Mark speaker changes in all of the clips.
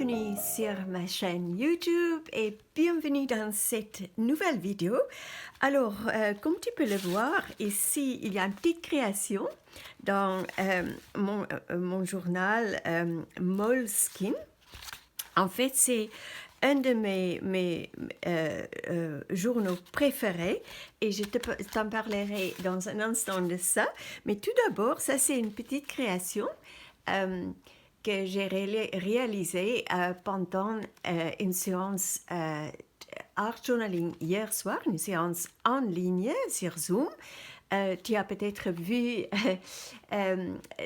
Speaker 1: bienvenue sur ma chaîne YouTube et bienvenue dans cette nouvelle vidéo. Alors, comme tu peux le voir, ici, il y a une petite création dans mon journal Moleskine. En fait, c'est un de mes journaux préférés et je t'en parlerai dans un instant de ça. Mais tout d'abord, ça c'est une petite création que j'ai réalisée pendant une séance art journaling hier soir, une séance en ligne sur Zoom. Tu as peut-être vu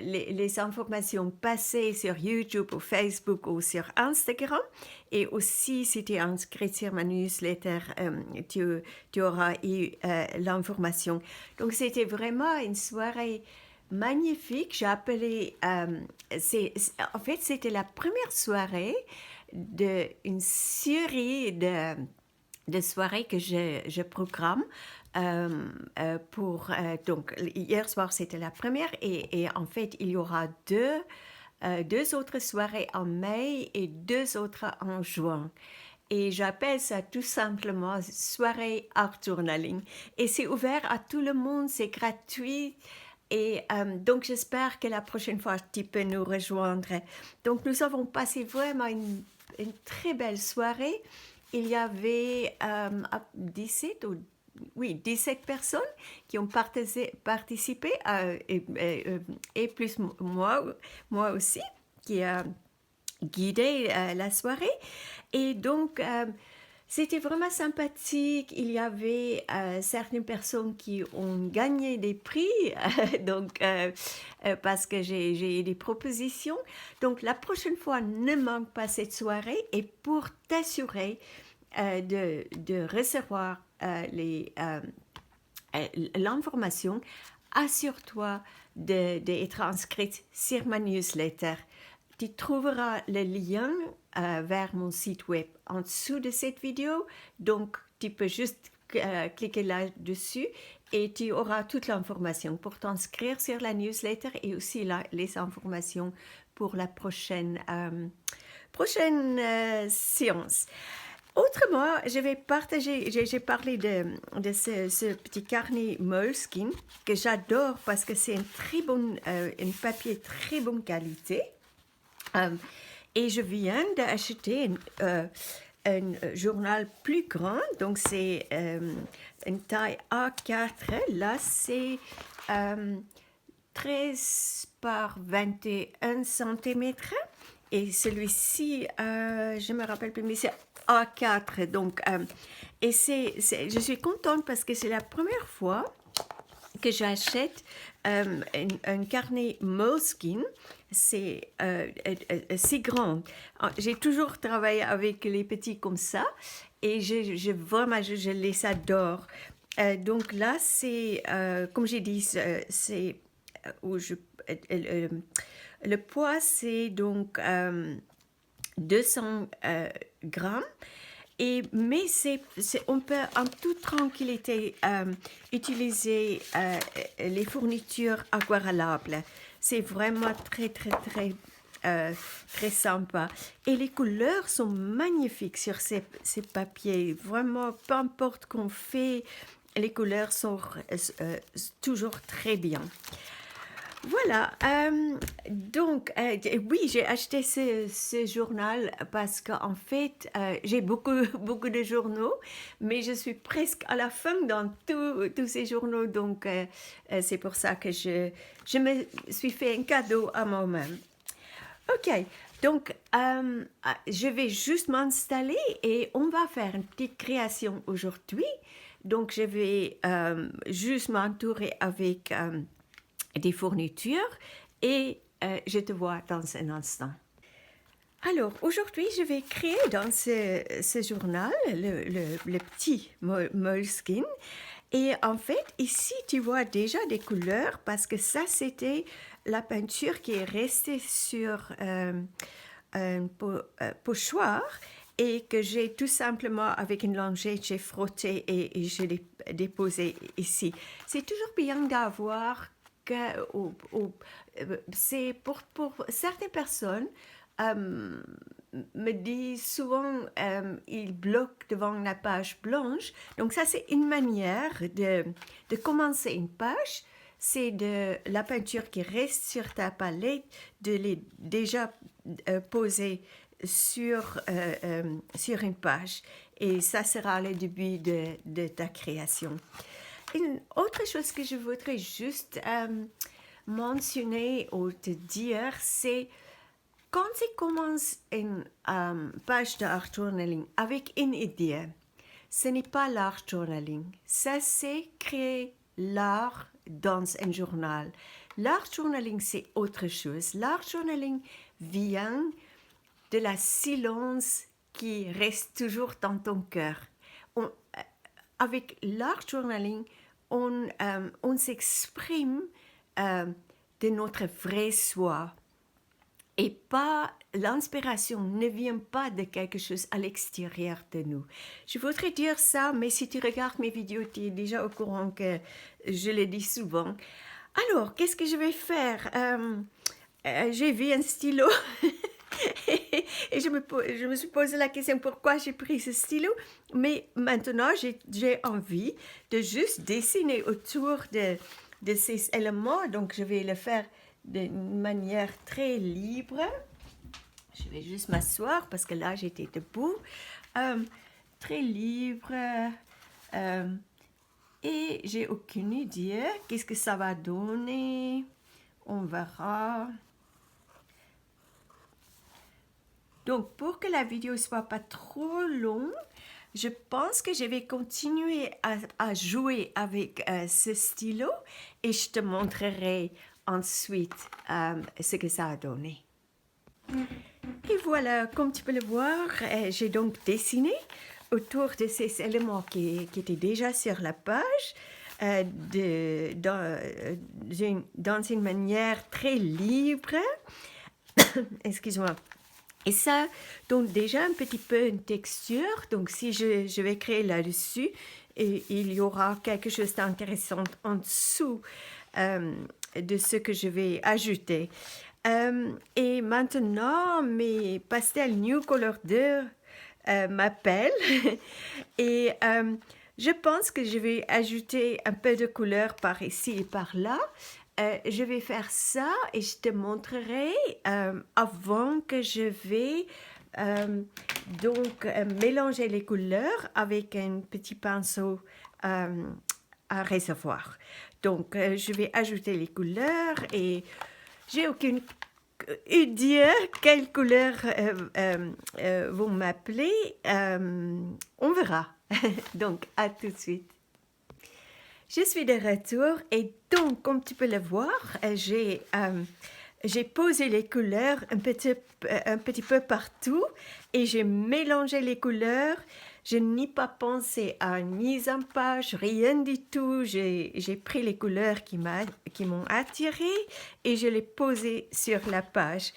Speaker 1: les informations passées sur YouTube ou Facebook ou sur Instagram. Et aussi, si tu es inscrit sur ma newsletter, tu auras eu l'information. Donc, c'était vraiment une soirée magnifique. J'ai appelé... en fait, c'était la première soirée d'une série de soirées que je programme donc hier soir c'était la première et en fait il y aura deux autres soirées en mai et deux autres en juin. Et j'appelle ça tout simplement soirée art journaling. Et c'est ouvert à tout le monde, c'est gratuit. Et donc j'espère que la prochaine fois tu peux nous rejoindre. Donc nous avons passé vraiment une très belle soirée. Il y avait 17 personnes qui ont participé et plus moi aussi qui a guidé la soirée. Et donc, c'était vraiment sympathique. Il y avait certaines personnes qui ont gagné des prix, donc, parce que j'ai eu des propositions. Donc, la prochaine fois, ne manque pas cette soirée. Et pour t'assurer de recevoir l'information, assure-toi d'être inscrite sur ma newsletter. Tu trouveras le lien vers mon site web en dessous de cette vidéo, donc tu peux juste cliquer là-dessus et tu auras toute l'information pour t'inscrire sur la newsletter et aussi les informations pour la prochaine séance. Autrement, je vais partager, j'ai parlé de ce petit carnet Moleskine que j'adore parce que c'est un papier très bonne qualité. Et je viens d'acheter un journal plus grand, donc c'est une taille A4. Là, c'est 13 par 21 cm. Et celui-ci, je me rappelle plus, mais c'est A4. Donc, et je suis contente parce que c'est la première fois que j'achète un carnet Moleskine. C'est grand. J'ai toujours travaillé avec les petits comme ça et vraiment, je les adore. Donc là, c'est, comme j'ai dit, c'est où le poids, c'est donc 200 grammes. Mais on peut en toute tranquillité utiliser les fournitures aquarellables. C'est vraiment très, très, très, très sympa. Et les couleurs sont magnifiques sur ces papiers. Vraiment, peu importe qu'on fait, les couleurs sont toujours très bien. Voilà, donc oui, j'ai acheté ce journal parce qu'en fait, j'ai beaucoup de journaux, mais je suis presque à la fin dans tous ces journaux, donc c'est pour ça que je me suis fait un cadeau à moi-même. Ok, donc je vais juste m'installer et on va faire une petite création aujourd'hui. Donc je vais juste m'entourer avec des fournitures et je te vois dans un instant. Alors, aujourd'hui, je vais créer dans ce journal le petit Moleskine. Et en fait, ici, tu vois déjà des couleurs parce que ça, c'était la peinture qui est restée sur un pochoir et que j'ai tout simplement, avec une lingette, j'ai frotté et je l'ai déposé ici. C'est toujours bien d'avoir c'est pour certaines personnes, euh, me dit souvent, il bloque devant la page blanche. Donc ça, c'est une manière de commencer une page. C'est de la peinture qui reste sur ta palette, de les déjà poser sur une page. Et ça sera le début de ta création. Une autre chose que je voudrais juste mentionner ou te dire, c'est quand tu commences une page d'art journaling avec une idée, ce n'est pas l'art journaling. Ça, c'est créer l'art dans un journal. L'art journaling, c'est autre chose. L'art journaling vient de la silence qui reste toujours dans ton cœur. Avec l'art journaling, on s'exprime de notre vrai soi. Et pas, l'inspiration ne vient pas de quelque chose à l'extérieur de nous. Je voudrais dire ça, mais si tu regardes mes vidéos, tu es déjà au courant que je le dis souvent. Alors, qu'est-ce que je vais faire? J'ai vu un stylo et je me suis posé la question pourquoi j'ai pris ce stylo. Mais maintenant, j'ai envie de juste dessiner autour de ces éléments. Donc, je vais le faire d'une manière très libre. Je vais juste m'asseoir parce que là, j'étais debout. Très libre. Et j'ai aucune idée. Qu'est-ce que ça va donner? On verra. Donc, pour que la vidéo ne soit pas trop longue, je pense que je vais continuer à jouer avec ce stylo et je te montrerai ensuite ce que ça a donné. Et voilà, comme tu peux le voir, j'ai donc dessiné autour de ces éléments qui étaient déjà sur la page dans une manière très libre. Excuse-moi. Et ça donne déjà un petit peu une texture. Donc, si je vais créer là-dessus, il y aura quelque chose d'intéressant en dessous de ce que je vais ajouter. Et maintenant, mes pastels New Color 2 m'appellent. Et je pense que je vais ajouter un peu de couleur par ici et par là. Je vais faire ça et je te montrerai avant que je vais mélanger les couleurs avec un petit pinceau à réservoir. Donc, je vais ajouter les couleurs et j'ai aucune idée quelle couleur vont m'appeler. On verra. Donc, à tout de suite. Je suis de retour et donc, comme tu peux le voir, j'ai posé les couleurs un petit peu partout et j'ai mélangé les couleurs. Je n'ai pas pensé à une mise en page, rien du tout. J'ai pris les couleurs qui m'ont attirée et je les posées sur la page.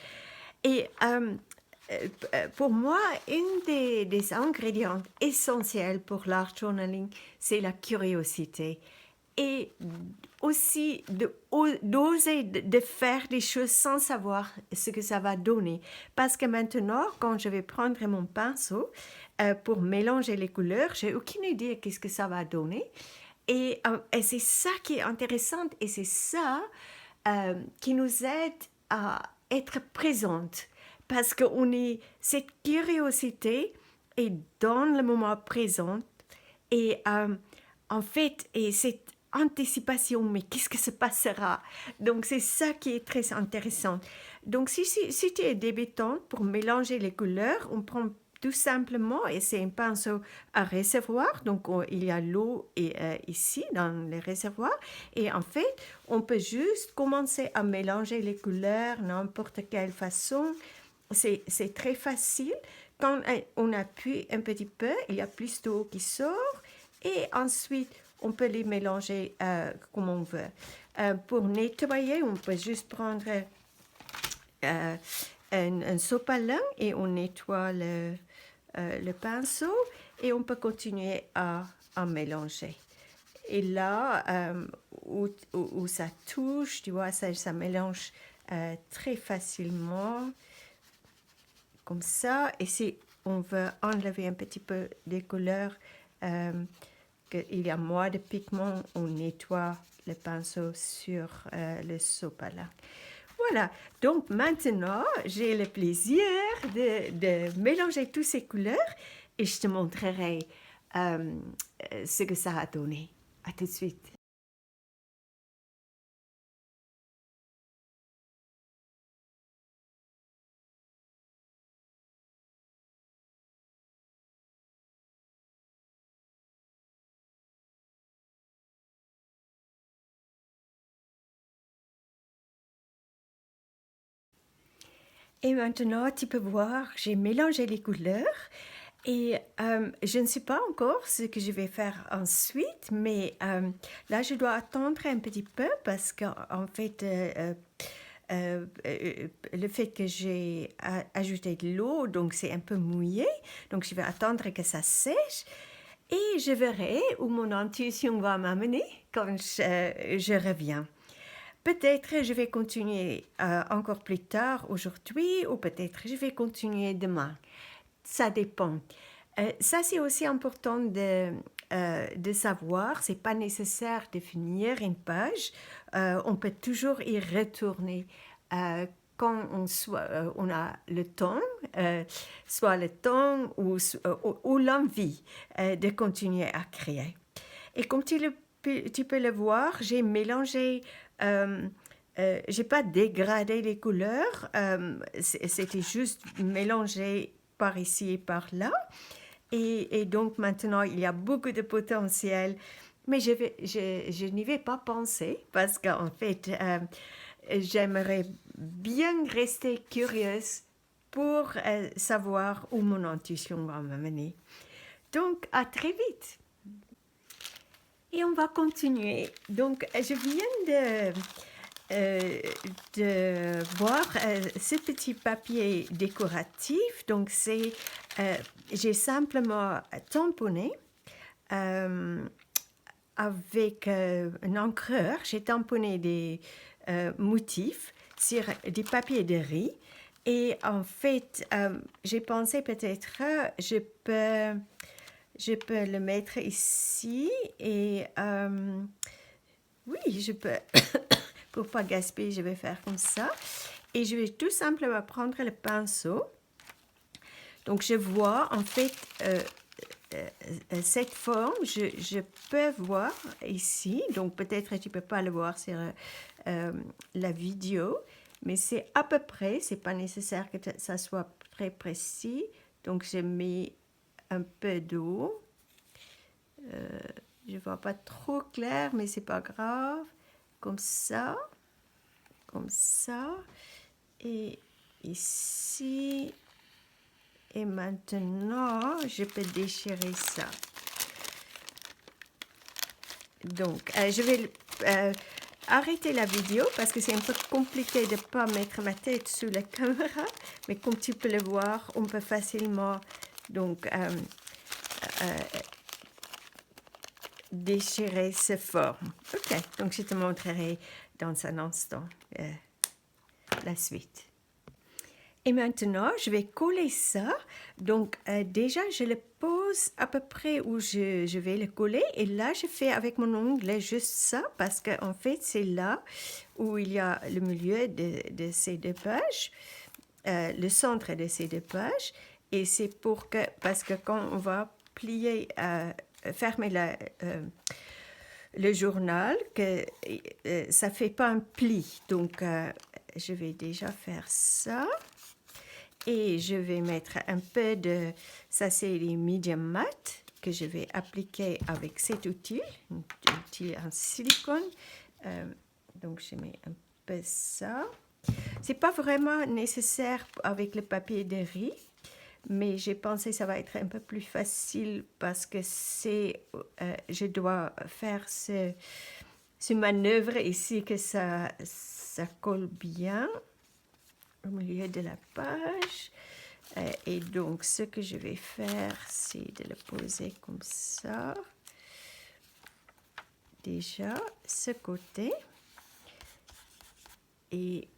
Speaker 1: Et pour moi, une des ingrédients essentiels pour l'art journaling, c'est la curiosité. Et aussi d'oser de faire des choses sans savoir ce que ça va donner. Parce que maintenant, quand je vais prendre mon pinceau pour mélanger les couleurs, j'ai aucune idée qu'est-ce que ça va donner. Et c'est ça qui est intéressant et c'est ça qui nous aide à être présente. Parce que cette curiosité est dans le moment présent et en fait, et cette anticipation, mais qu'est-ce que se passera? Donc, c'est ça qui est très intéressant. Donc, si tu es débutante pour mélanger les couleurs, on prend tout simplement, et c'est un pinceau à réservoir, donc il y a l'eau ici dans le réservoir, et en fait, on peut juste commencer à mélanger les couleurs n'importe quelle façon. C'est très facile. Quand on appuie un petit peu, il y a plus d'eau qui sort, et ensuite, on peut les mélanger comme on veut. Pour nettoyer, on peut juste prendre un sopalin et on nettoie le pinceau et on peut continuer à mélanger. Et là, où ça touche, tu vois, ça mélange très facilement. comme ça. Et si on veut enlever un petit peu des couleurs, qu'il y a moins de pigments, on nettoie le pinceau sur le sopalin. Voilà, donc maintenant, j'ai le plaisir de mélanger toutes ces couleurs et je te montrerai ce que ça a donné. À tout de suite. Et maintenant, tu peux voir, j'ai mélangé les couleurs et je ne sais pas encore ce que je vais faire ensuite, mais là, je dois attendre un petit peu parce qu'en fait, le fait que j'ai ajouté de l'eau, donc c'est un peu mouillé, donc je vais attendre que ça sèche et je verrai où mon intuition va m'amener quand je reviens. Peut-être je vais continuer encore plus tard aujourd'hui ou peut-être je vais continuer demain. Ça dépend. Ça, c'est aussi important de savoir. C'est pas nécessaire de finir une page. On peut toujours y retourner quand on a le temps, soit le temps ou l'envie de continuer à créer. Et comme tu peux le voir, j'ai mélangé, j'ai pas dégradé les couleurs, c'était juste mélangé par ici et par là. Et donc maintenant, il y a beaucoup de potentiel, mais je n'y vais pas penser parce qu'en fait, j'aimerais bien rester curieuse pour savoir où mon intuition va me mener. Donc, à très vite. Et on va continuer. Donc, je viens de voir ce petit papier décoratif. Donc, j'ai simplement tamponné avec un encreur. J'ai tamponné des motifs sur du papier de riz. Et en fait, j'ai pensé peut-être, je peux le mettre ici et oui, je peux, pour ne pas gaspiller, je vais faire comme ça. Et je vais tout simplement prendre le pinceau. Donc, je vois en fait cette forme, je peux voir ici. Donc, peut-être tu ne peux pas le voir sur la vidéo, mais c'est à peu près, c'est pas nécessaire que ça soit très précis. Donc, je mets un peu d'eau. Je ne vois pas trop clair, mais c'est pas grave. Comme ça. Et ici. Et maintenant, je peux déchirer ça. Donc, je vais arrêter la vidéo parce que c'est un peu compliqué de ne pas mettre ma tête sous la caméra. Mais comme tu peux le voir, on peut facilement donc déchirer ces formes. Ok, donc je te montrerai dans un instant la suite. Et maintenant, je vais coller ça. Donc, déjà, je le pose à peu près où je vais le coller. Et là, je fais avec mon ongle juste ça parce qu'en fait, c'est là où il y a le milieu de ces deux pages, le centre de ces deux pages. Et c'est parce que quand on va plier, fermer le journal, que ça ne fait pas un pli. Donc, je vais déjà faire ça. Et je vais mettre un peu de, ça c'est les medium mat que je vais appliquer avec cet outil, un outil en silicone. Donc je mets un peu ça. C'est pas vraiment nécessaire avec le papier de riz, mais j'ai pensé que ça va être un peu plus facile parce que je dois faire ce manœuvre ici que ça colle bien au milieu de la page. Et donc, ce que je vais faire, c'est de le poser comme ça. Déjà, ce côté. Et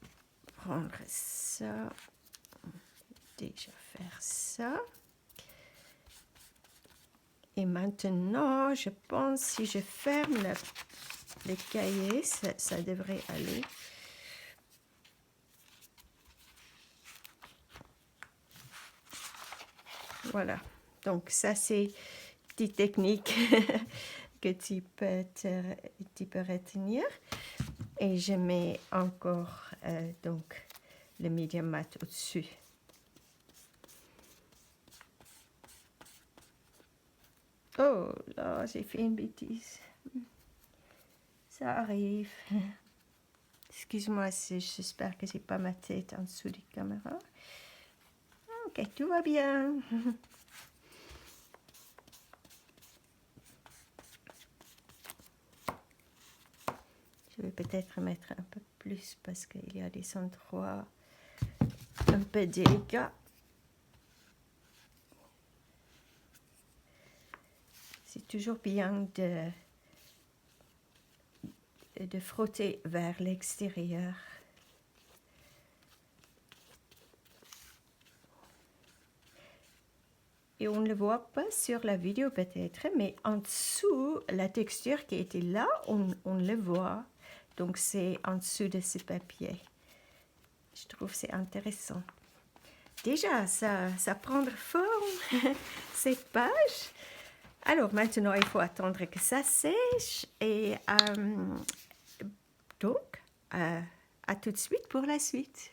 Speaker 1: prendre ça. déjà faire ça. Et maintenant, je pense si je ferme le cahier, ça devrait aller. Voilà. Donc ça, c'est une petite technique que tu peux retenir. Et je mets encore donc le medium mat au-dessus. Oh là, j'ai fait une bêtise. Ça arrive. Excuse-moi, j'espère que c'est pas ma tête en dessous de la caméra. Ok, tout va bien. Je vais peut-être mettre un peu plus parce qu'il y a des endroits un peu délicats. C'est toujours bien de frotter vers l'extérieur. Et on ne le voit pas sur la vidéo peut-être, mais en dessous, la texture qui était là, on le voit. Donc c'est en dessous de ce papier. Je trouve c'est intéressant. Déjà, ça prend forme, cette page. Alors maintenant, il faut attendre que ça sèche. Et donc, à tout de suite pour la suite.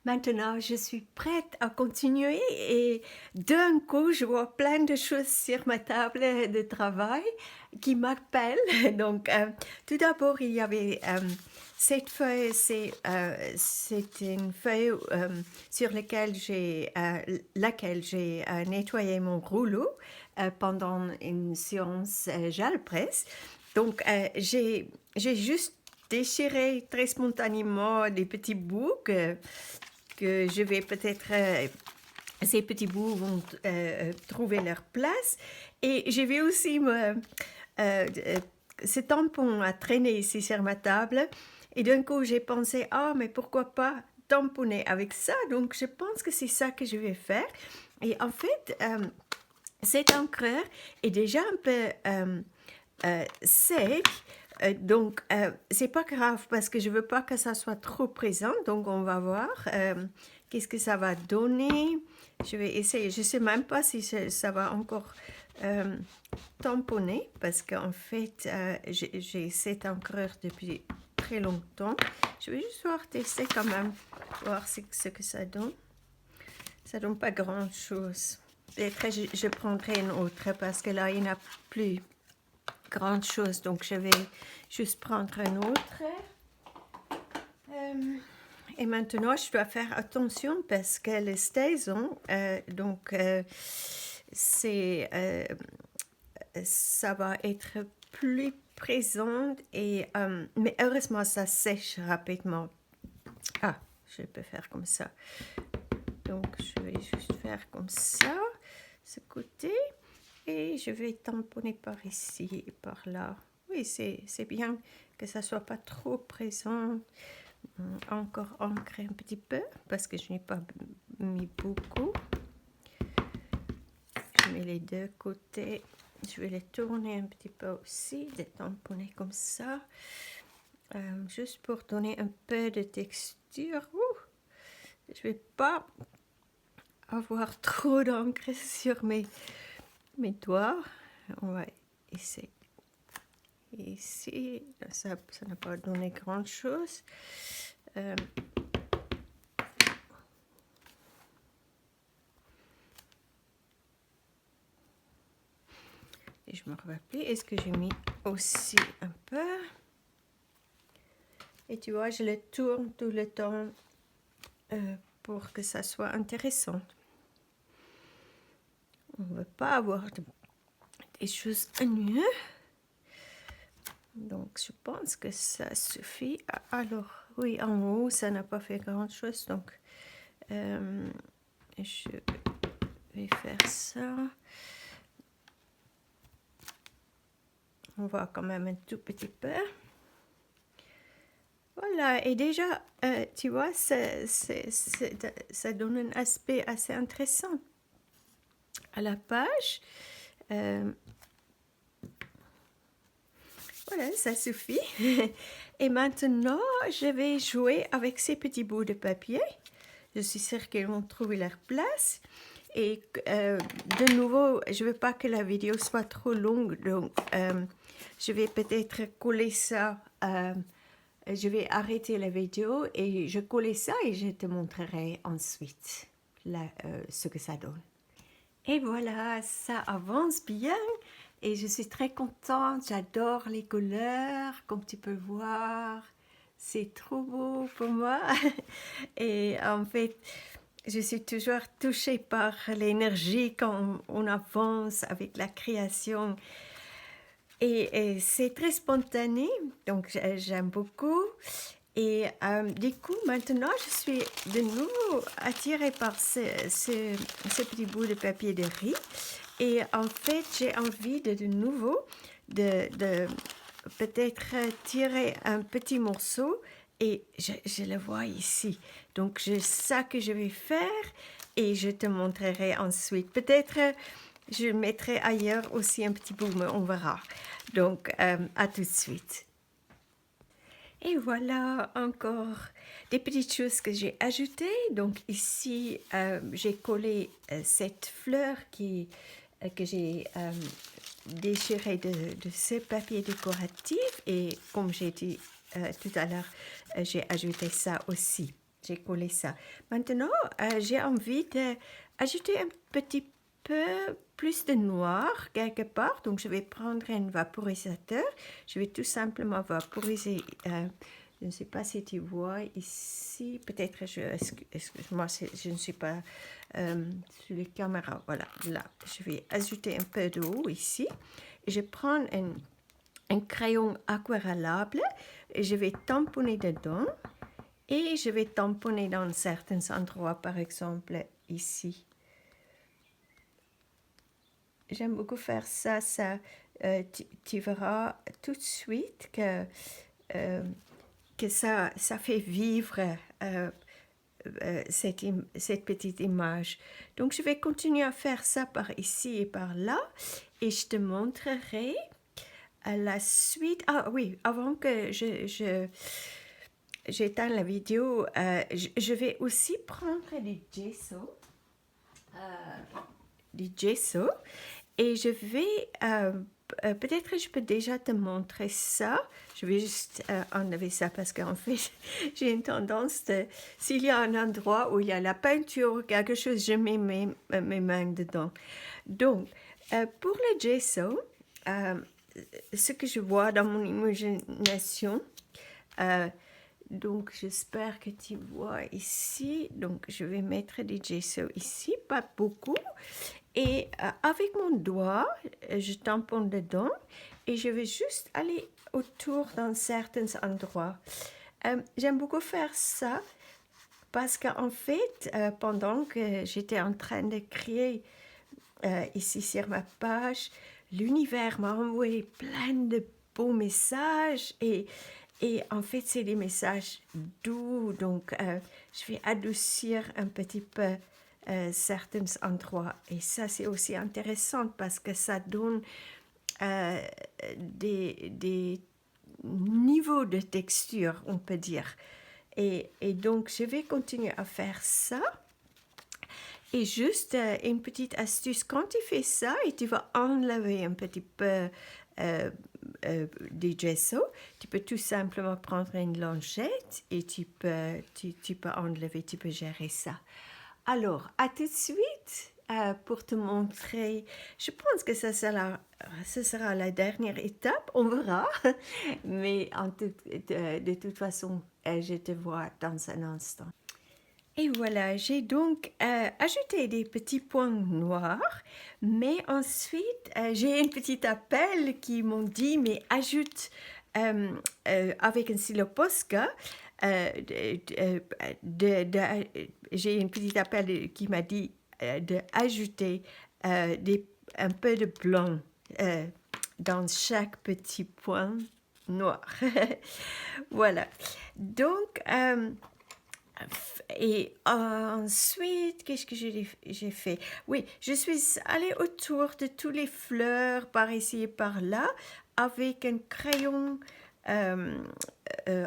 Speaker 1: Maintenant, je suis prête à continuer et d'un coup, je vois plein de choses sur ma table de travail qui m'appellent. Donc, tout d'abord, il y avait cette feuille, c'est une feuille sur laquelle j'ai nettoyé mon rouleau pendant une séance gel presse. Donc, j'ai juste déchiré très spontanément des petits bouts que je vais peut-être, ces petits bouts vont trouver leur place. Et je vais aussi ce tampon a traîné ici sur ma table. Et d'un coup, j'ai pensé, ah, mais pourquoi pas tamponner avec ça? Donc, je pense que c'est ça que je vais faire. Et en fait, cet encreur est déjà un peu sec. Donc, c'est pas grave parce que je veux pas que ça soit trop présent. Donc, on va voir qu'est-ce que ça va donner. Je vais essayer. Je sais même pas si ça va encore tamponner parce qu'en fait, j'ai cette encreur depuis très longtemps. Je vais juste voir, tester quand même, voir ce que ça donne. Ça donne pas grand-chose. Peut-être je prendrai une autre parce que là, il n'y en a plus grande chose, donc je vais juste prendre un autre. Et maintenant, je dois faire attention parce que les staisons, ça va être plus présent et mais heureusement, ça sèche rapidement. Ah, je peux faire comme ça. Donc, je vais juste faire comme ça, ce côté. Et je vais tamponner par ici et par là. Oui, c'est bien que ça ne soit pas trop présent. Encore ancré un petit peu parce que je n'ai pas mis beaucoup. Je mets les deux côtés. Je vais les tourner un petit peu aussi, de tamponner comme ça. Juste pour donner un peu de texture. Je ne vais pas avoir trop d'encre sur mes doigts. On va essayer. Ici, ça n'a pas donné grand chose. Et je me rappelle, est-ce que j'ai mis aussi un peu? Et tu vois, je le tourne tout le temps pour que ça soit intéressant. On ne veut pas avoir des choses ennuyeuses. Donc, je pense que ça suffit. Alors, oui, en haut, ça n'a pas fait grand-chose. Donc, je vais faire ça. On voit quand même un tout petit peu. Voilà, et déjà, tu vois, ça donne un aspect assez intéressant à la page. Euh, voilà, ça suffit. Et maintenant, je vais jouer avec ces petits bouts de papier. Je suis sûre qu'ils vont trouver leur place. Et de nouveau, je ne veux pas que la vidéo soit trop longue, donc je vais peut-être coller ça. Je vais arrêter la vidéo et je coller ça et je te montrerai ensuite ce que ça donne. Et voilà, ça avance bien et je suis très contente. J'adore les couleurs, comme tu peux voir. C'est trop beau pour moi. Et en fait, je suis toujours touchée par l'énergie quand on avance avec la création. Et c'est très spontané, donc j'aime beaucoup. Et du coup, maintenant, je suis de nouveau attirée par ce petit bout de papier de riz. Et en fait, j'ai envie de nouveau de peut-être tirer un petit morceau et je le vois ici. Donc, c'est ça que je vais faire et je te montrerai ensuite. Peut-être je mettrai ailleurs aussi un petit bout, mais on verra. Donc, à tout de suite. Et voilà encore des petites choses que j'ai ajoutées. Donc ici, j'ai collé cette fleur que j'ai déchirée de ce papier décoratif. Et comme j'ai dit tout à l'heure, j'ai ajouté ça aussi. J'ai collé ça. Maintenant, j'ai envie d'ajouter un petit peu plus de noir quelque part. Donc, je vais prendre un vaporisateur. Je vais tout simplement vaporiser. Je ne sais pas si tu vois ici. Peut-être, excuse-moi, je ne suis pas sur les caméras. Voilà, là. Je vais ajouter un peu d'eau ici. Je prends un crayon aquarellable et je vais tamponner dedans. Et je vais tamponner dans certains endroits, par exemple ici. J'aime beaucoup faire ça. Tu verras tout de suite que ça fait vivre cette petite image. Donc, je vais continuer à faire ça par ici et par là. Et je te montrerai à la suite. Ah oui, avant que j'éteins la vidéo, je vais aussi prendre du gesso et je vais, peut-être je peux déjà te montrer ça. Je vais juste enlever ça parce qu'en fait, j'ai une tendance s'il y a un endroit où il y a la peinture ou quelque chose, je mets mes mains dedans. Donc, pour le gesso, ce que je vois dans mon imagination, donc j'espère que tu vois ici, donc je vais mettre des gesso ici, pas beaucoup, et avec mon doigt, je tamponne dedans et je vais juste aller autour dans certains endroits. J'aime beaucoup faire ça parce qu'en fait, pendant que j'étais en train de créer ici sur ma page, l'univers m'a envoyé plein de beaux messages et en fait, c'est des messages doux. Donc, je vais adoucir un petit peu certains endroits. Et ça, c'est aussi intéressant parce que ça donne des niveaux de texture, on peut dire. Et donc, je vais continuer à faire ça. Et juste une petite astuce, quand tu fais ça et tu vas enlever un petit peu du gesso, tu peux tout simplement prendre une lingette et tu peux enlever, tu peux gérer ça. Alors, à tout de suite pour te montrer. Je pense que ce sera la dernière étape, on verra. Mais de toute façon, je te vois dans un instant. Et voilà, j'ai donc ajouté des petits points noirs, mais ensuite j'ai un petit appel qui m'ont dit, mais ajoute avec un stylo Posca, j'ai un petit appel qui m'a dit d'ajouter un peu de blanc dans chaque petit point. noir. Voilà. Donc, et ensuite, qu'est-ce que j'ai fait? Oui, je suis allée autour de toutes les fleurs par ici et par là avec un crayon euh,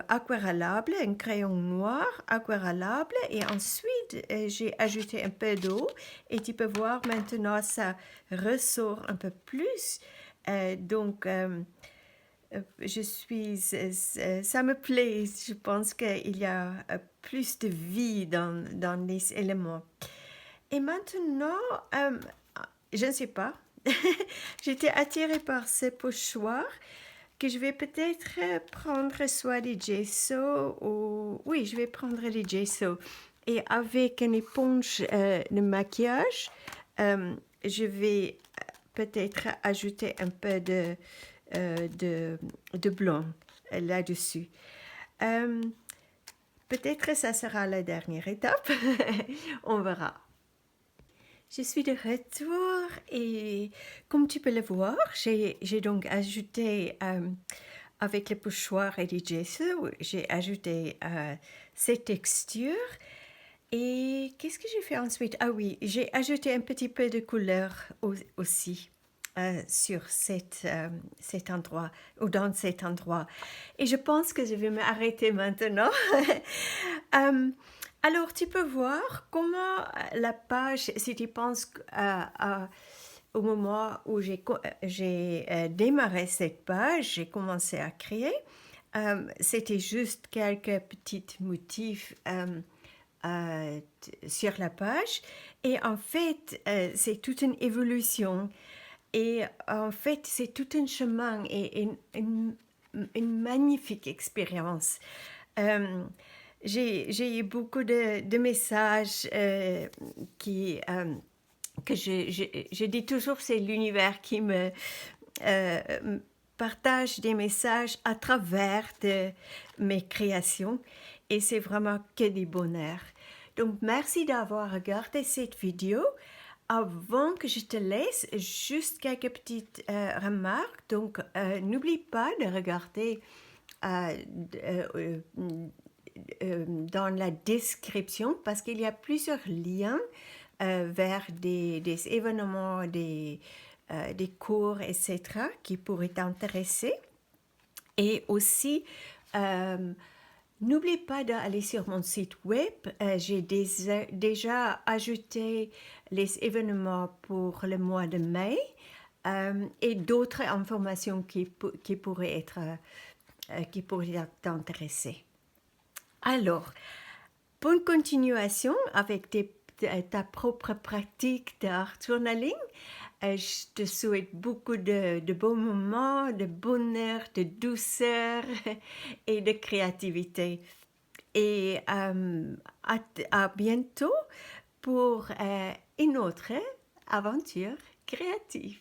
Speaker 1: aquarellable, un crayon noir aquarellable et ensuite j'ai ajouté un peu d'eau et tu peux voir maintenant ça ressort un peu plus. Donc, ça me plaît. Je pense qu'il y a plus de vie dans les éléments. Et maintenant, euh, je ne sais pas. J'étais attirée par ce pochoir que je vais peut-être prendre soit des gesso ou... Oui, je vais prendre des gesso. Et avec une éponge de maquillage, je vais peut-être ajouter un peu euh, de, de blanc là-dessus. Euh, Peut-être ça sera la dernière étape. On verra. Je suis de retour et comme tu peux le voir, j'ai donc ajouté avec le pochoir et les gesso, j'ai ajouté ces textures. Et qu'est-ce que j'ai fait ensuite? Ah oui, j'ai ajouté un petit peu de couleur aussi sur cet endroit ou dans cet endroit. Et je pense que je vais m'arrêter maintenant. Euh, alors, tu peux voir comment la page, si tu penses au moment où j'ai démarré cette page, j'ai commencé à créer, c'était juste quelques petits motifs sur la page. Et en fait, c'est toute une évolution. Et en fait, c'est tout un chemin et une magnifique expérience. Euh, j'ai eu beaucoup de messages que je dis toujours, c'est l'univers qui me euh, partage des messages à travers mes créations et c'est vraiment que du bonheur. Donc, merci d'avoir regardé cette vidéo. Avant que je te laisse, juste quelques petites remarques. Donc, n'oublie pas de regarder euh, euh, dans la description parce qu'il y a plusieurs liens vers des événements, des cours, etc. qui pourraient t'intéresser. Et aussi, euh, n'oublie pas d'aller sur mon site web. J'ai déjà ajouté les événements pour le mois de mai et d'autres informations qui pourraient t'intéresser. Alors, bonne continuation avec ta propre pratique d'art journaling. Je te souhaite beaucoup de bons moments, de bonheur, de douceur et de créativité. Et à bientôt pour une autre aventure créative.